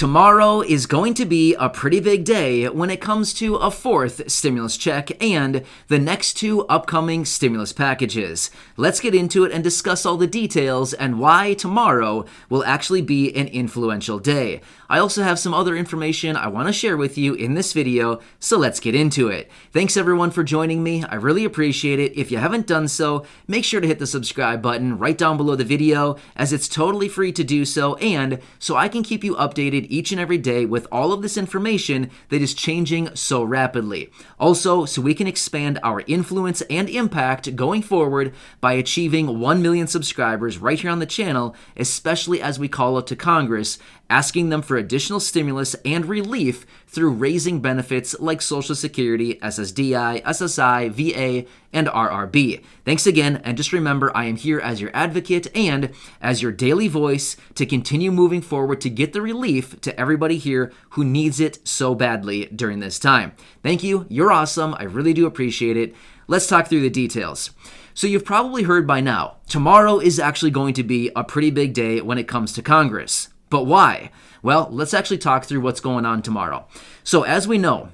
Tomorrow is going to be a pretty big day when it comes to a fourth stimulus check and the next two upcoming stimulus packages. Let's get into it and discuss all the details and why tomorrow will actually be an influential day. I also have some other information I want to share with you in this video, so let's get into it. Thanks everyone for joining me. I really appreciate it. If you haven't done so, make sure to hit the subscribe button right down below the video, as it's totally free to do so, and so I can keep you updated each and every day with all of this information that is changing so rapidly. Also, so we can expand our influence and impact going forward by achieving 1 million subscribers right here on the channel, especially as we call out to Congress, asking them for additional stimulus and relief through raising benefits like Social Security, SSDI, SSI, VA, and RRB. Thanks again, and just remember, I am here as your advocate and as your daily voice to continue moving forward to get the relief to everybody here who needs it so badly during this time. Thank you. You're awesome. I really do appreciate it. Let's talk through the details. So you've probably heard by now, tomorrow is actually going to be a pretty big day when it comes to Congress. But why? Well, let's actually talk through what's going on tomorrow. So as we know,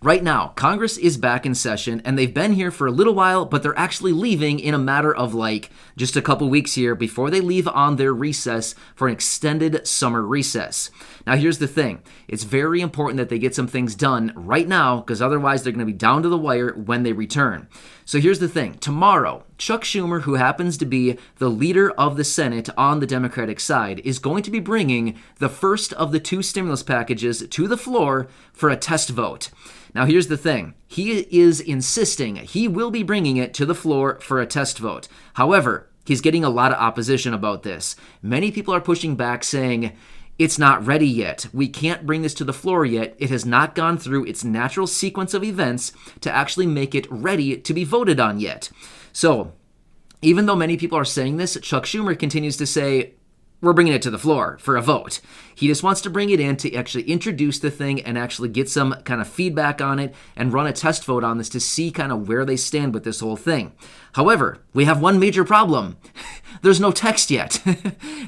right now, Congress is back in session, and they've been here for a little while, but they're actually leaving in a matter of just a couple weeks here before they leave on their recess for an extended summer recess. Now, here's the thing. It's very important that they get some things done right now, because otherwise they're going to be down to the wire when they return. So here's the thing. Tomorrow, Chuck Schumer, who happens to be the leader of the Senate on the Democratic side, is going to be bringing the first of the two stimulus packages to the floor for a test vote. Now, here's the thing. He is insisting he will be bringing it to the floor for a test vote. However, he's getting a lot of opposition about this. Many people are pushing back, saying, it's not ready yet. We can't bring this to the floor yet. It has not gone through its natural sequence of events to actually make it ready to be voted on yet. So, even though many people are saying this, Chuck Schumer continues to say, we're bringing it to the floor for a vote. He just wants to bring it in to actually introduce the thing and actually get some kind of feedback on it and run a test vote on this to see kind of where they stand with this whole thing. However, we have one major problem. There's no text yet.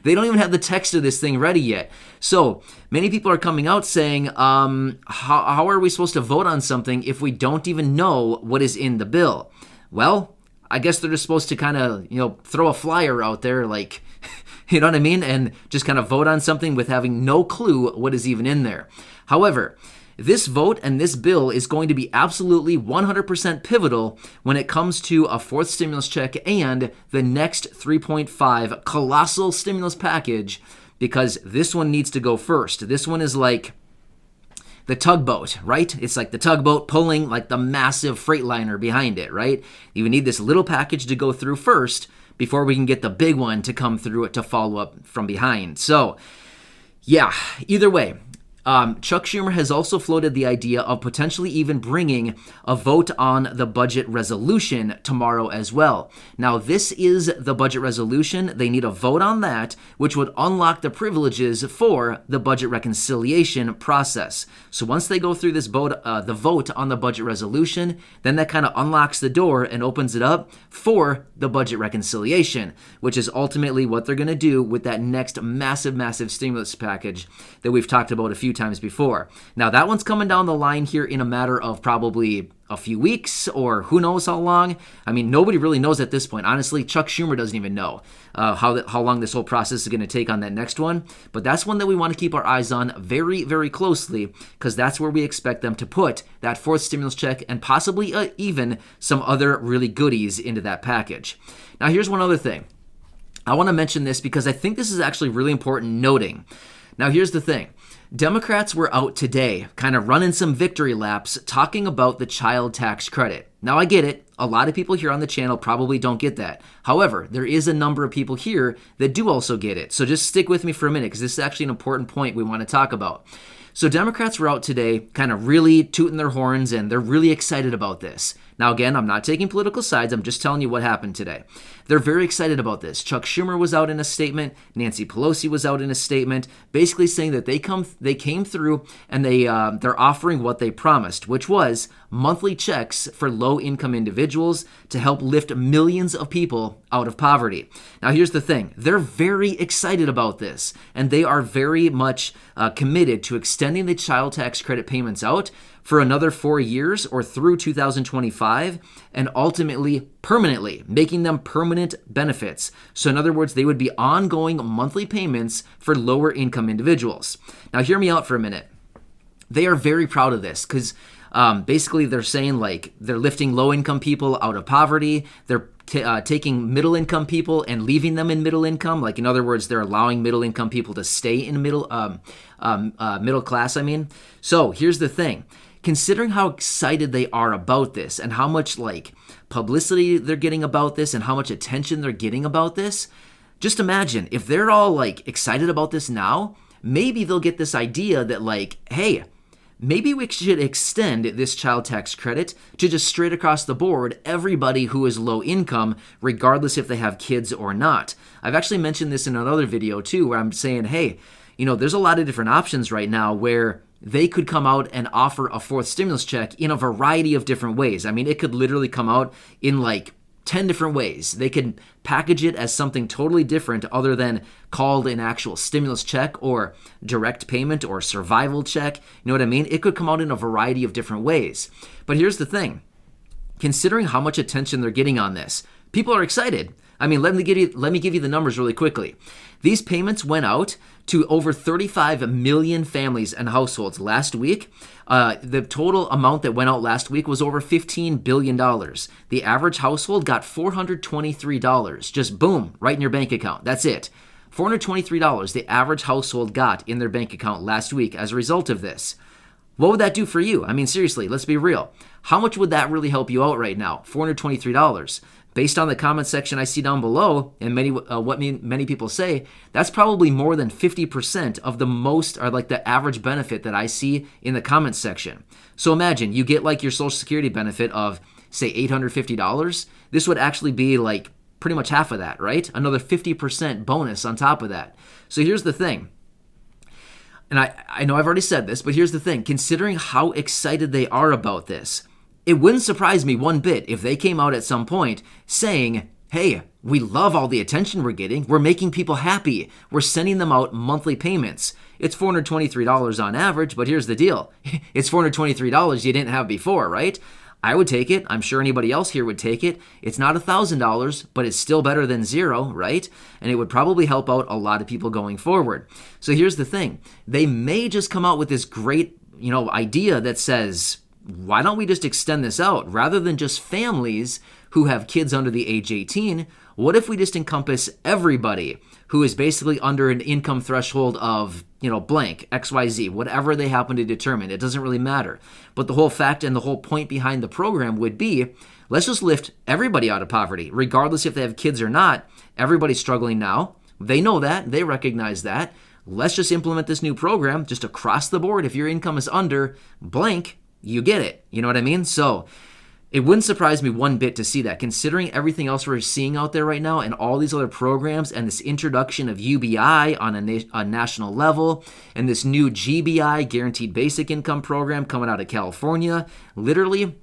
They don't even have the text of this thing ready yet. So many people are coming out saying, how are we supposed to vote on something if we don't even know what is in the bill? Well, I guess they're just supposed to kind of, throw a flyer out there like, you know what I mean? And just kind of vote on something with having no clue what is even in there. However, this vote and this bill is going to be absolutely 100% pivotal when it comes to a fourth stimulus check and the next 3.5 colossal stimulus package, because this one needs to go first. This one is like the tugboat, right? It's like the tugboat pulling like the massive freightliner behind it, right? You need this little package to go through first before we can get the big one to come through it to follow up from behind. So, yeah, either way, Chuck Schumer has also floated the idea of potentially even bringing a vote on the budget resolution tomorrow as well. Now, this is the budget resolution. They need a vote on that, which would unlock the privileges for the budget reconciliation process. So once they go through this vote, the vote on the budget resolution, then that kind of unlocks the door and opens it up for the budget reconciliation, which is ultimately what they're going to do with that next massive stimulus package that we've talked about a few times before. Now, that one's coming down the line here in a matter of probably a few weeks or who knows how long. I mean, nobody really knows at this point. Honestly, Chuck Schumer doesn't even know how long this whole process is going to take on that next one. But that's one that we want to keep our eyes on very, very closely, because that's where we expect them to put that fourth stimulus check and possibly even some other really goodies into that package. Now, here's one other thing. I want to mention this because I think this is actually really important noting. Now, here's the thing. Democrats were out today kind of running some victory laps talking about the child tax credit. Now, I get it. A lot of people here on the channel probably don't get that. However, there is a number of people here that do also get it. So just stick with me for a minute, because this is actually an important point we want to talk about. So Democrats were out today kind of really tooting their horns, and they're really excited about this. Now, again, I'm not taking political sides. I'm just telling you what happened today. They're very excited about this. Chuck Schumer was out in a statement. Nancy Pelosi was out in a statement, basically saying that they came through and they're offering what they promised, which was monthly checks for low-income individuals. individuals to help lift millions of people out of poverty. Now, here's the thing. They're very excited about this, and they are very much committed to extending the child tax credit payments out for another 4 years or through 2025, and ultimately permanently, making them permanent benefits. So in other words, they would be ongoing monthly payments for lower income individuals. Now hear me out for a minute. They are very proud of this because basically they're saying like they're lifting low income people out of poverty. They're taking middle income people and leaving them in middle income. Like in other words, they're allowing middle income people to stay in middle class. So here's the thing. Considering how excited they are about this and how much like publicity they're getting about this and how much attention they're getting about this, just imagine if they're all like excited about this now, maybe they'll get this idea that like, hey, maybe we should extend this child tax credit to just straight across the board, everybody who is low income, regardless if they have kids or not. I've actually mentioned this in another video too, where I'm saying, hey, there's a lot of different options right now where they could come out and offer a fourth stimulus check in a variety of different ways. It could literally come out in like 10 different ways. They could package it as something totally different other than called an actual stimulus check or direct payment or survival check. You know what I mean? It could come out in a variety of different ways. But here's the thing. Considering how much attention they're getting on this, people are excited. Let me give you the numbers really quickly. These payments went out to over 35 million families and households last week. The total amount that went out last week was over $15 billion. The average household got $423. Just boom, right in your bank account. That's it. $423 the average household got in their bank account last week as a result of this. What would that do for you? Seriously, let's be real. How much would that really help you out right now? $423. Based on the comment section I see down below and what many people say, that's probably more than 50% of the average benefit that I see in the comment section. So imagine you get like your Social Security benefit of, say, $850. This would actually be like pretty much half of that, right? Another 50% bonus on top of that. So here's the thing. And I know I've already said this, but here's the thing. Considering how excited they are about this, it wouldn't surprise me one bit if they came out at some point saying, hey, we love all the attention we're getting. We're making people happy. We're sending them out monthly payments. It's $423 on average, but here's the deal. It's $423 you didn't have before, right? I would take it. I'm sure anybody else here would take it. It's not $1,000, but it's still better than zero, right? And it would probably help out a lot of people going forward. So here's the thing. They may just come out with this great, idea that says, why don't we just extend this out? Rather than just families who have kids under the age 18, what if we just encompass everybody who is basically under an income threshold of, blank, XYZ, whatever they happen to determine. It doesn't really matter. But the whole fact and the whole point behind the program would be, let's just lift everybody out of poverty, regardless if they have kids or not. Everybody's struggling now. They know that. They recognize that. Let's just implement this new program just across the board. If your income is under blank, you get it. You know what I mean? So it wouldn't surprise me one bit to see that, considering everything else we're seeing out there right now and all these other programs and this introduction of UBI on a national level and this new GBI, Guaranteed Basic Income program coming out of California. Literally,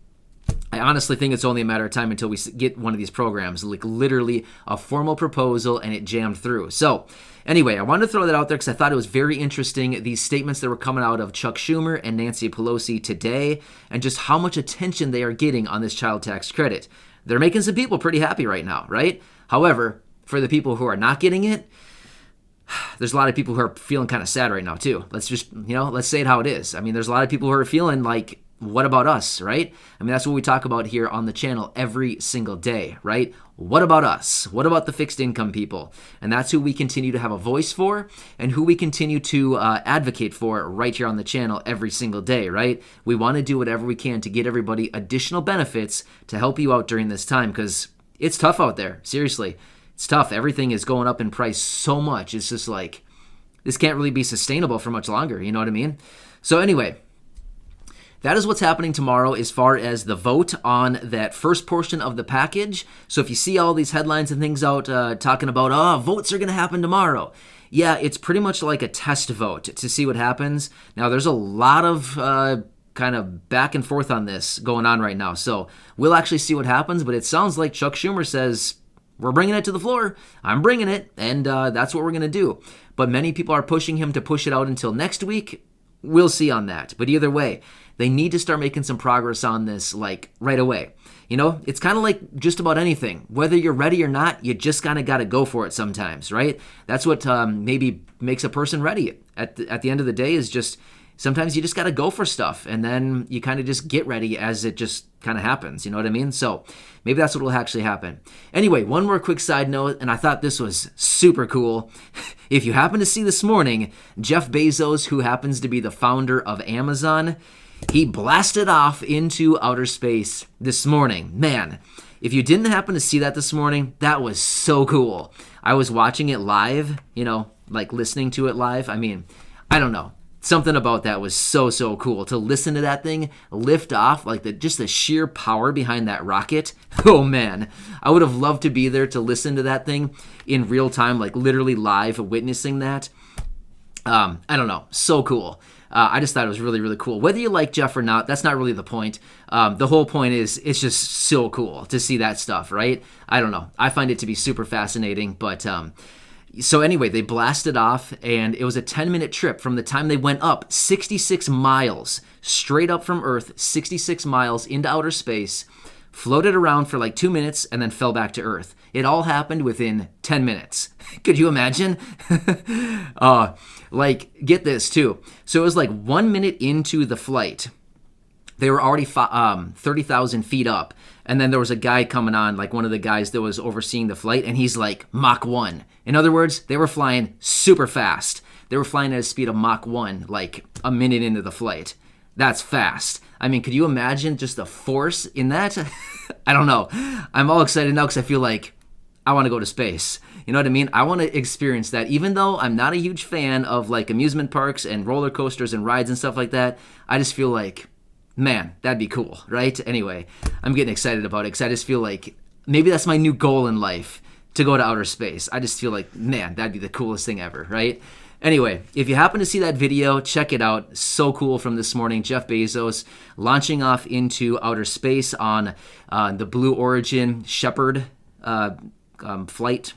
I honestly think it's only a matter of time until we get one of these programs, like literally a formal proposal and it jammed through. So anyway, I wanted to throw that out there because I thought it was very interesting, these statements that were coming out of Chuck Schumer and Nancy Pelosi today, and just how much attention they are getting on this child tax credit. They're making some people pretty happy right now, right? However, for the people who are not getting it, there's a lot of people who are feeling kind of sad right now too. Let's just, let's say it how it is. There's a lot of people who are feeling like, what about us, right? That's what we talk about here on the channel every single day, right? What about us? What about the fixed income people? And that's who we continue to have a voice for and who we continue to advocate for right here on the channel every single day, right? We want to do whatever we can to get everybody additional benefits to help you out during this time because it's tough out there. Seriously, it's tough. Everything is going up in price so much. It's just like, this can't really be sustainable for much longer. You know what I mean? So anyway, that is what's happening tomorrow as far as the vote on that first portion of the package. So if you see all these headlines and things out talking about, votes are going to happen tomorrow. Yeah, it's pretty much like a test vote to see what happens. Now, there's a lot of kind of back and forth on this going on right now. So we'll actually see what happens, but it sounds like Chuck Schumer says, we're bringing it to the floor. I'm bringing it, and that's what we're going to do. But many people are pushing him to push it out until next week. We'll see on that. But either way, they need to start making some progress on this, like, right away. You know, it's kind of like just about anything. Whether you're ready or not, you just kind of got to go for it sometimes, right? That's what maybe makes a person ready. At the end of the day is just sometimes you just got to go for stuff, and then you kind of just get ready as it just kind of happens. You know what I mean? So maybe that's what will actually happen. Anyway, one more quick side note, and I thought this was super cool. If you happen to see this morning, Jeff Bezos, who happens to be the founder of Amazon, he blasted off into outer space this morning. Man, if you didn't happen to see that this morning, that was so cool. I was watching it live, you know, like listening to it live. I mean, I don't know. Something about that was so cool. To listen to that thing lift off, like just the sheer power behind that rocket. Oh man, I would have loved to be there to listen to that thing in real time, like literally live witnessing that. I don't know, so cool. I just thought it was really cool. Whether you like Jeff or not, that's not really the point. The whole point is it's just so cool to see that stuff, right? I don't know. I find it to be super fascinating, but so anyway, they blasted off, and it was a 10-minute trip from the time they went up 66 miles, straight up from Earth, 66 miles into outer space, floated around for like 2 minutes, and then fell back to Earth. It all happened within 10 minutes. Could you imagine? Get this, too. So it was like 1 minute into the flight. They were already 30,000 feet up. And then there was a guy coming on, like one of the guys that was overseeing the flight, and he's like Mach 1. In other words, they were flying super fast. They were flying at a speed of Mach 1, like a minute into the flight. That's fast. I mean, could you imagine just the force in that? I don't know. I'm all excited now because I feel like I want to go to space. You know what I mean? I want to experience that. Even though I'm not a huge fan of like amusement parks and roller coasters and rides and stuff like that, I just feel like, man, that'd be cool, right? Anyway, I'm getting excited about it because I just feel like maybe that's my new goal in life, to go to outer space. I just feel like, man, that'd be the coolest thing ever, right? Anyway, if you happen to see that video, check it out. So cool from this morning. Jeff Bezos launching off into outer space on the Blue Origin Shepard flight.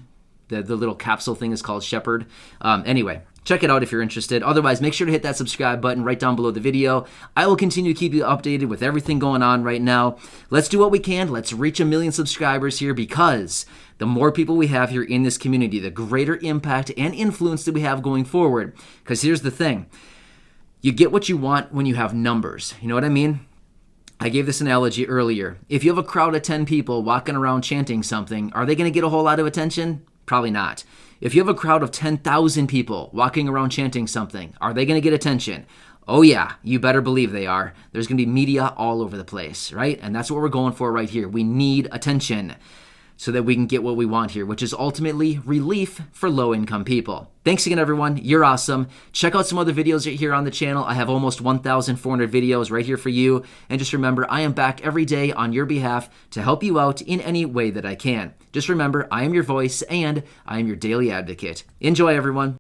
The little capsule thing is called Shepard. Anyway, check it out if you're interested. Otherwise, make sure to hit that subscribe button right down below the video. I will continue to keep you updated with everything going on right now. Let's do what we can. Let's reach 1 million subscribers here, because the more people we have here in this community, the greater impact and influence that we have going forward. Because here's the thing. You get what you want when you have numbers. You know what I mean? I gave this analogy earlier. If you have a crowd of 10 people walking around chanting something, are they going to get a whole lot of attention? Probably not. If you have a crowd of 10,000 people walking around chanting something, are they going to get attention? Oh yeah, you better believe they are. There's going to be media all over the place, right? And that's what we're going for right here. We need attention so that we can get what we want here, which is ultimately relief for low-income people. Thanks again, everyone. You're awesome. Check out some other videos right here on the channel. I have almost 1,400 videos right here for you. And just remember, I am back every day on your behalf to help you out in any way that I can. Just remember, I am your voice and I am your daily advocate. Enjoy, everyone.